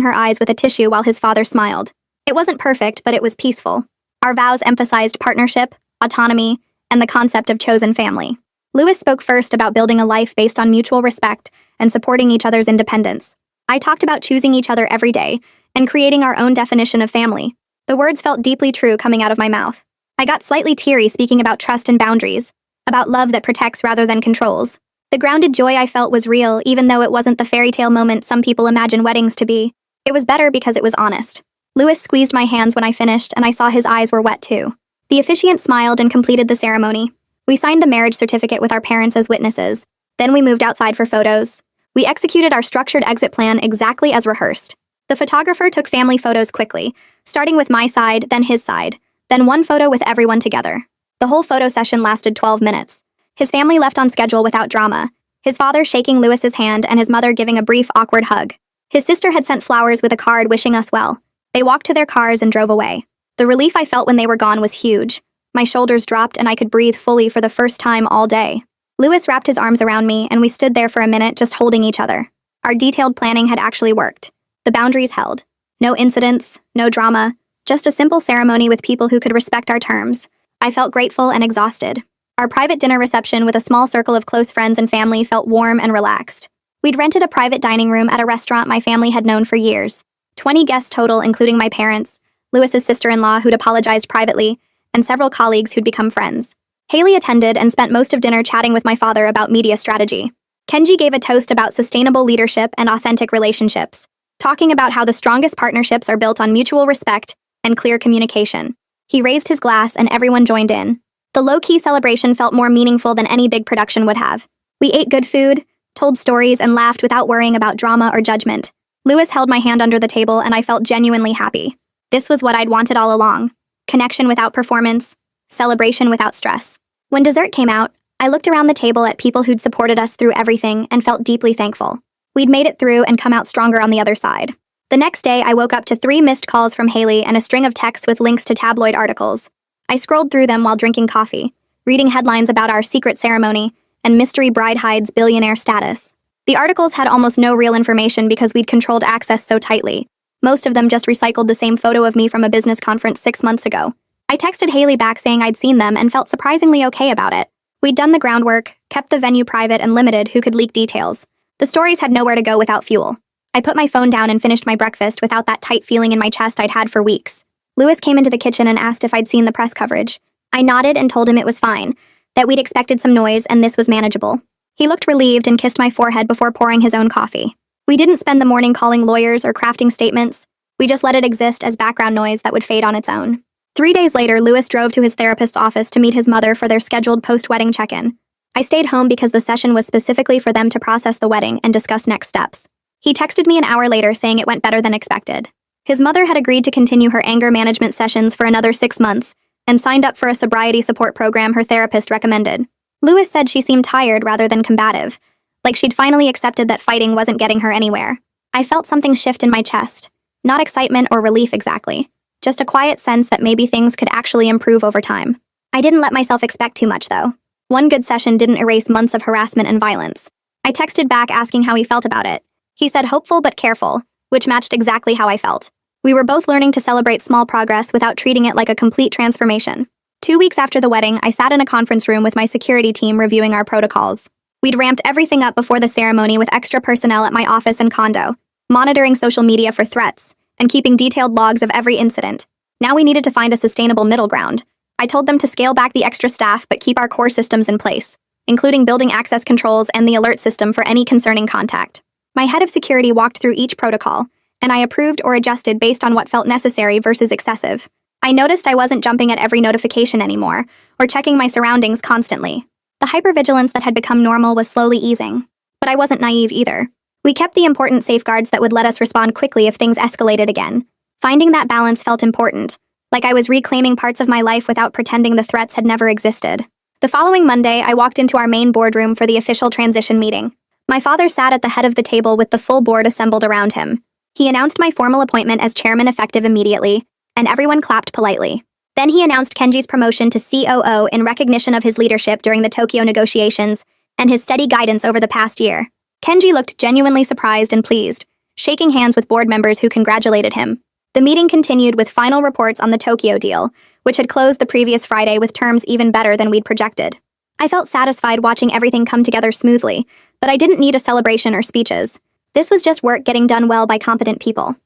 her eyes with a tissue while his father smiled. It wasn't perfect, but it was peaceful. Our vows emphasized partnership, autonomy, and the concept of chosen family. Lewis spoke first about building a life based on mutual respect and supporting each other's independence. I talked about choosing each other every day and creating our own definition of family. The words felt deeply true coming out of my mouth. I got slightly teary speaking about trust and boundaries, about love that protects rather than controls. The grounded joy I felt was real, even though it wasn't the fairy tale moment some people imagine weddings to be. It was better because it was honest. Lewis squeezed my hands when I finished, and I saw his eyes were wet too. The officiant smiled and completed the ceremony. We signed the marriage certificate with our parents as witnesses. Then we moved outside for photos. We executed our structured exit plan exactly as rehearsed. The photographer took family photos quickly, starting with my side, then his side, then one photo with everyone together. The whole photo session lasted 12 minutes. His family left on schedule without drama, his father shaking Lewis's hand and his mother giving a brief, awkward hug. His sister had sent flowers with a card wishing us well. They walked to their cars and drove away. The relief I felt when they were gone was huge. My shoulders dropped and I could breathe fully for the first time all day. Lewis wrapped his arms around me and we stood there for a minute just holding each other. Our detailed planning had actually worked. The boundaries held. No incidents, no drama, just a simple ceremony with people who could respect our terms. I felt grateful and exhausted. Our private dinner reception with a small circle of close friends and family felt warm and relaxed. We'd rented a private dining room at a restaurant my family had known for years. 20 guests total, including my parents, Lewis's sister-in-law who'd apologized privately, and several colleagues who'd become friends. Haley attended and spent most of dinner chatting with my father about media strategy. Kenji gave a toast about sustainable leadership and authentic relationships, talking about how the strongest partnerships are built on mutual respect and clear communication. He raised his glass and everyone joined in. The low-key celebration felt more meaningful than any big production would have. We ate good food, told stories, and laughed without worrying about drama or judgment. Lewis held my hand under the table and I felt genuinely happy. This was what I'd wanted all along. Connection without performance, celebration without stress. When dessert came out, I looked around the table at people who'd supported us through everything and felt deeply thankful. We'd made it through and come out stronger on the other side. The next day, I woke up to 3 missed calls from Haley and a string of texts with links to tabloid articles. I scrolled through them while drinking coffee, reading headlines about our secret ceremony and mystery bride hides billionaire status. The articles had almost no real information because we'd controlled access so tightly. Most of them just recycled the same photo of me from a business conference 6 months ago. I texted Haley back saying I'd seen them and felt surprisingly okay about it. We'd done the groundwork, kept the venue private and limited who could leak details. The stories had nowhere to go without fuel. I put my phone down and finished my breakfast without that tight feeling in my chest I'd had for weeks. Lewis came into the kitchen and asked if I'd seen the press coverage. I nodded and told him it was fine, that we'd expected some noise and this was manageable. He looked relieved and kissed my forehead before pouring his own coffee. We didn't spend the morning calling lawyers or crafting statements. We just let it exist as background noise that would fade on its own. 3 days later, Lewis drove to his therapist's office to meet his mother for their scheduled post-wedding check-in. I stayed home because the session was specifically for them to process the wedding and discuss next steps. He texted me an hour later saying it went better than expected. His mother had agreed to continue her anger management sessions for another 6 months and signed up for a sobriety support program her therapist recommended. Lewis said she seemed tired rather than combative, like she'd finally accepted that fighting wasn't getting her anywhere. I felt something shift in my chest. Not excitement or relief exactly, just a quiet sense that maybe things could actually improve over time. I didn't let myself expect too much, though. One good session didn't erase months of harassment and violence. I texted back asking how he felt about it. He said hopeful but careful, which matched exactly how I felt. We were both learning to celebrate small progress without treating it like a complete transformation. 2 weeks after the wedding, I sat in a conference room with my security team reviewing our protocols. We'd ramped everything up before the ceremony with extra personnel at my office and condo, monitoring social media for threats, and keeping detailed logs of every incident. Now we needed to find a sustainable middle ground. I told them to scale back the extra staff but keep our core systems in place, including building access controls and the alert system for any concerning contact. My head of security walked through each protocol, and I approved or adjusted based on what felt necessary versus excessive. I noticed I wasn't jumping at every notification anymore, or checking my surroundings constantly. The hypervigilance that had become normal was slowly easing. But I wasn't naive either. We kept the important safeguards that would let us respond quickly if things escalated again. Finding that balance felt important, like I was reclaiming parts of my life without pretending the threats had never existed. The following Monday, I walked into our main boardroom for the official transition meeting. My father sat at the head of the table with the full board assembled around him. He announced my formal appointment as chairman effective immediately, and everyone clapped politely. Then he announced Kenji's promotion to COO in recognition of his leadership during the Tokyo negotiations and his steady guidance over the past year. Kenji looked genuinely surprised and pleased, shaking hands with board members who congratulated him. The meeting continued with final reports on the Tokyo deal, which had closed the previous Friday with terms even better than we'd projected. I felt satisfied watching everything come together smoothly, but I didn't need a celebration or speeches. This was just work getting done well by competent people.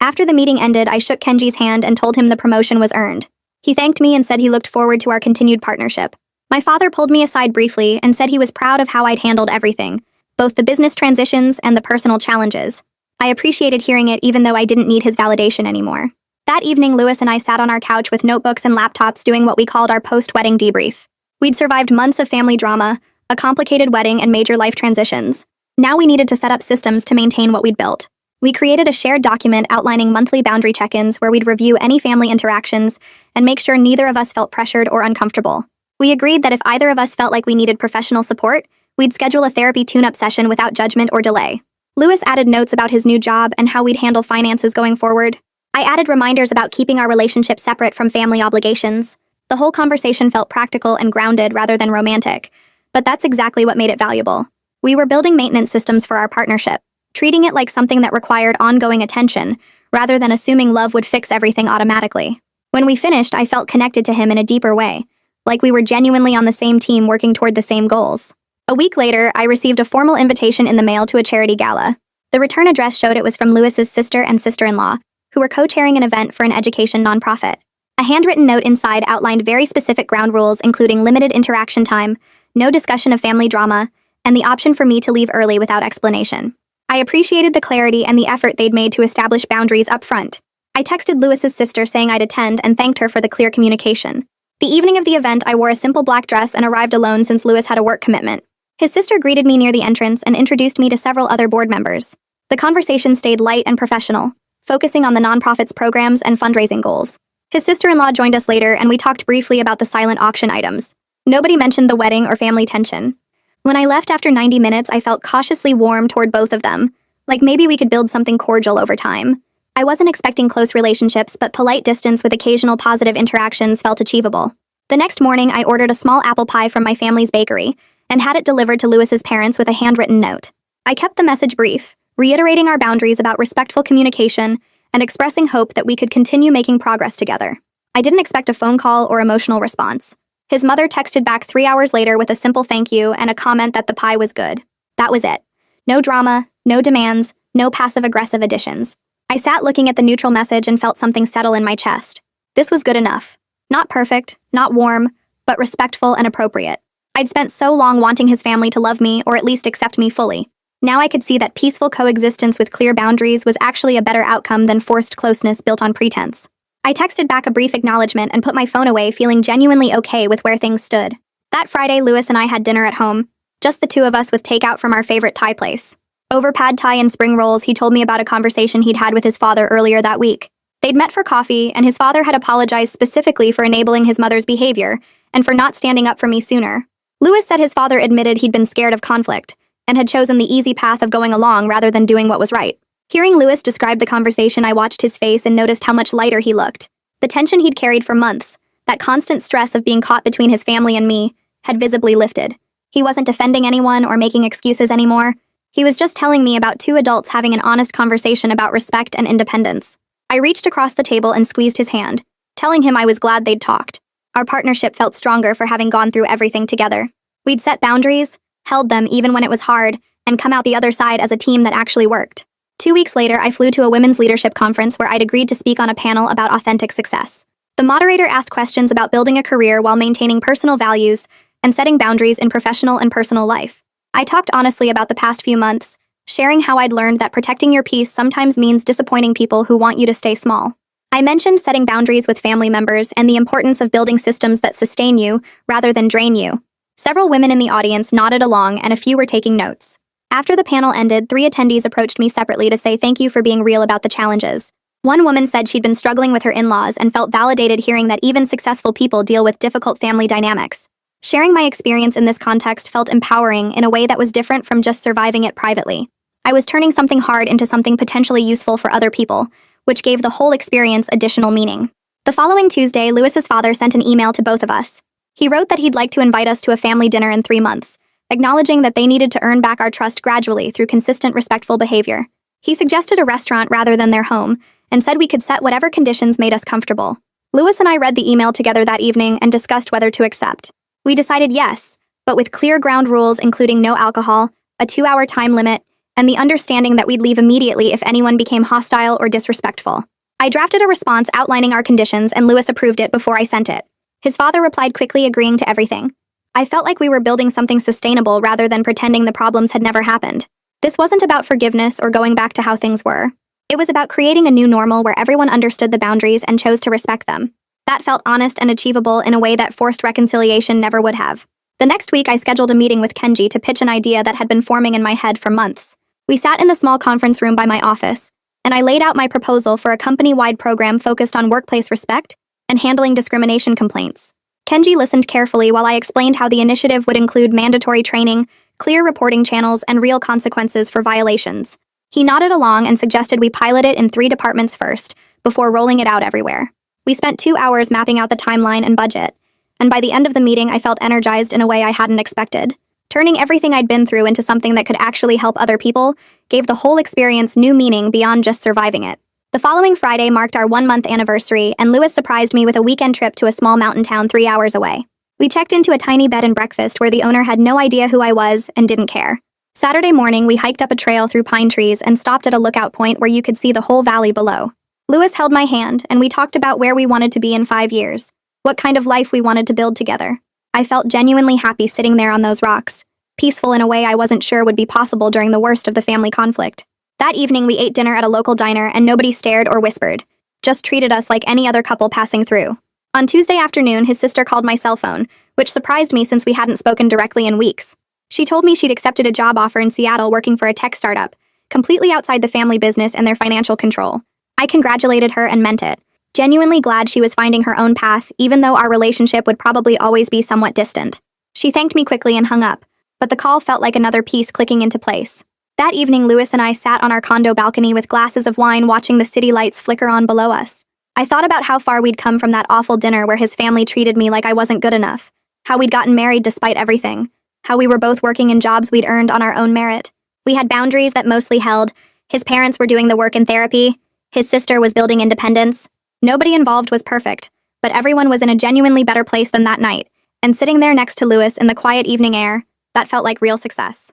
After the meeting ended, I shook Kenji's hand and told him the promotion was earned. He thanked me and said he looked forward to our continued partnership. My father pulled me aside briefly and said he was proud of how I'd handled everything, both the business transitions and the personal challenges. I appreciated hearing it even though I didn't need his validation anymore. That evening, Lewis and I sat on our couch with notebooks and laptops doing what we called our post-wedding debrief. We'd survived months of family drama, a complicated wedding, and major life transitions. Now we needed to set up systems to maintain what we'd built. We created a shared document outlining monthly boundary check-ins where we'd review any family interactions and make sure neither of us felt pressured or uncomfortable. We agreed that if either of us felt like we needed professional support, we'd schedule a therapy tune-up session without judgment or delay. Lewis added notes about his new job and how we'd handle finances going forward. I added reminders about keeping our relationship separate from family obligations. The whole conversation felt practical and grounded rather than romantic, but that's exactly what made it valuable. We were building maintenance systems for our partnership, treating it like something that required ongoing attention, rather than assuming love would fix everything automatically. When we finished, I felt connected to him in a deeper way, like we were genuinely on the same team working toward the same goals. A week later, I received a formal invitation in the mail to a charity gala. The return address showed it was from Lewis's sister and sister-in-law, who were co-chairing an event for an education nonprofit. A handwritten note inside outlined very specific ground rules, including limited interaction time, no discussion of family drama, and the option for me to leave early without explanation. I appreciated the clarity and the effort they'd made to establish boundaries up front. I texted Lewis's sister saying I'd attend and thanked her for the clear communication. The evening of the event, I wore a simple black dress and arrived alone since Lewis had a work commitment. His sister greeted me near the entrance and introduced me to several other board members. The conversation stayed light and professional, focusing on the nonprofit's programs and fundraising goals. His sister-in-law joined us later and we talked briefly about the silent auction items. Nobody mentioned the wedding or family tension. When I left after 90 minutes, I felt cautiously warm toward both of them, like maybe we could build something cordial over time. I wasn't expecting close relationships, but polite distance with occasional positive interactions felt achievable. The next morning, I ordered a small apple pie from my family's bakery and had it delivered to Lewis's parents with a handwritten note. I kept the message brief, reiterating our boundaries about respectful communication and expressing hope that we could continue making progress together. I didn't expect a phone call or emotional response. His mother texted back 3 hours later with a simple thank you and a comment that the pie was good. That was it. No drama, no demands, No passive-aggressive additions. I sat looking at the neutral message and felt something settle in my chest. This was good enough. Not perfect, not warm, but respectful and appropriate. I'd spent so long wanting his family to love me or at least accept me fully. Now I could see that peaceful coexistence with clear boundaries was actually a better outcome than forced closeness built on pretense. I texted back a brief acknowledgement and put my phone away, feeling genuinely okay with where things stood. That Friday, Lewis and I had dinner at home, just the two of us with takeout from our favorite Thai place. Over pad Thai and spring rolls, he told me about a conversation he'd had with his father earlier that week. They'd met for coffee, and his father had apologized specifically for enabling his mother's behavior and for not standing up for me sooner. Lewis said his father admitted he'd been scared of conflict and had chosen the easy path of going along rather than doing what was right. Hearing Lewis describe the conversation, I watched his face and noticed how much lighter he looked. The tension he'd carried for months, that constant stress of being caught between his family and me, had visibly lifted. He wasn't defending anyone or making excuses anymore. He was just telling me about two adults having an honest conversation about respect and independence. I reached across the table and squeezed his hand, telling him I was glad they'd talked. Our partnership felt stronger for having gone through everything together. We'd set boundaries, held them even when it was hard, and come out the other side as a team that actually worked. 2 weeks later, I flew to a women's leadership conference where I'd agreed to speak on a panel about authentic success. The moderator asked questions about building a career while maintaining personal values and setting boundaries in professional and personal life. I talked honestly about the past few months, sharing how I'd learned that protecting your peace sometimes means disappointing people who want you to stay small. I mentioned setting boundaries with family members and the importance of building systems that sustain you rather than drain you. Several women in the audience nodded along and a few were taking notes. After the panel ended, 3 attendees approached me separately to say thank you for being real about the challenges. One woman said she'd been struggling with her in-laws and felt validated hearing that even successful people deal with difficult family dynamics. Sharing my experience in this context felt empowering in a way that was different from just surviving it privately. I was turning something hard into something potentially useful for other people, which gave the whole experience additional meaning. The following Tuesday, Lewis's father sent an email to both of us. He wrote that he'd like to invite us to a family dinner in 3 months, acknowledging that they needed to earn back our trust gradually through consistent, respectful behavior. He suggested a restaurant rather than their home, and said we could set whatever conditions made us comfortable. Lewis and I read the email together that evening and discussed whether to accept. We decided yes, but with clear ground rules including no alcohol, a 2-hour time limit, and the understanding that we'd leave immediately if anyone became hostile or disrespectful. I drafted a response outlining our conditions, and Lewis approved it before I sent it. His father replied quickly, agreeing to everything. I felt like we were building something sustainable rather than pretending the problems had never happened. This wasn't about forgiveness or going back to how things were. It was about creating a new normal where everyone understood the boundaries and chose to respect them. That felt honest and achievable in a way that forced reconciliation never would have. The next week, I scheduled a meeting with Kenji to pitch an idea that had been forming in my head for months. We sat in the small conference room by my office, and I laid out my proposal for a company-wide program focused on workplace respect and handling discrimination complaints. Kenji listened carefully while I explained how the initiative would include mandatory training, clear reporting channels, and real consequences for violations. He nodded along and suggested we pilot it in 3 departments first, before rolling it out everywhere. We spent 2 hours mapping out the timeline and budget, and by the end of the meeting I felt energized in a way I hadn't expected. Turning everything I'd been through into something that could actually help other people gave the whole experience new meaning beyond just surviving it. The following Friday marked our 1-month anniversary, and Lewis surprised me with a weekend trip to a small mountain town 3 hours away. We checked into a tiny bed and breakfast where the owner had no idea who I was and didn't care. Saturday morning, we hiked up a trail through pine trees and stopped at a lookout point where you could see the whole valley below. Lewis held my hand, and we talked about where we wanted to be in 5 years, what kind of life we wanted to build together. I felt genuinely happy sitting there on those rocks, peaceful in a way I wasn't sure would be possible during the worst of the family conflict. That evening, we ate dinner at a local diner, and nobody stared or whispered, just treated us like any other couple passing through. On Tuesday afternoon, his sister called my cell phone, which surprised me since we hadn't spoken directly in weeks. She told me she'd accepted a job offer in Seattle working for a tech startup, completely outside the family business and their financial control. I congratulated her and meant it, genuinely glad she was finding her own path, even though our relationship would probably always be somewhat distant. She thanked me quickly and hung up, but the call felt like another piece clicking into place. That evening, Lewis and I sat on our condo balcony with glasses of wine watching the city lights flicker on below us. I thought about how far we'd come from that awful dinner where his family treated me like I wasn't good enough, how we'd gotten married despite everything, how we were both working in jobs we'd earned on our own merit. We had boundaries that mostly held. His parents were doing the work in therapy. His sister was building independence. Nobody involved was perfect, but everyone was in a genuinely better place than that night, and sitting there next to Lewis in the quiet evening air, that felt like real success.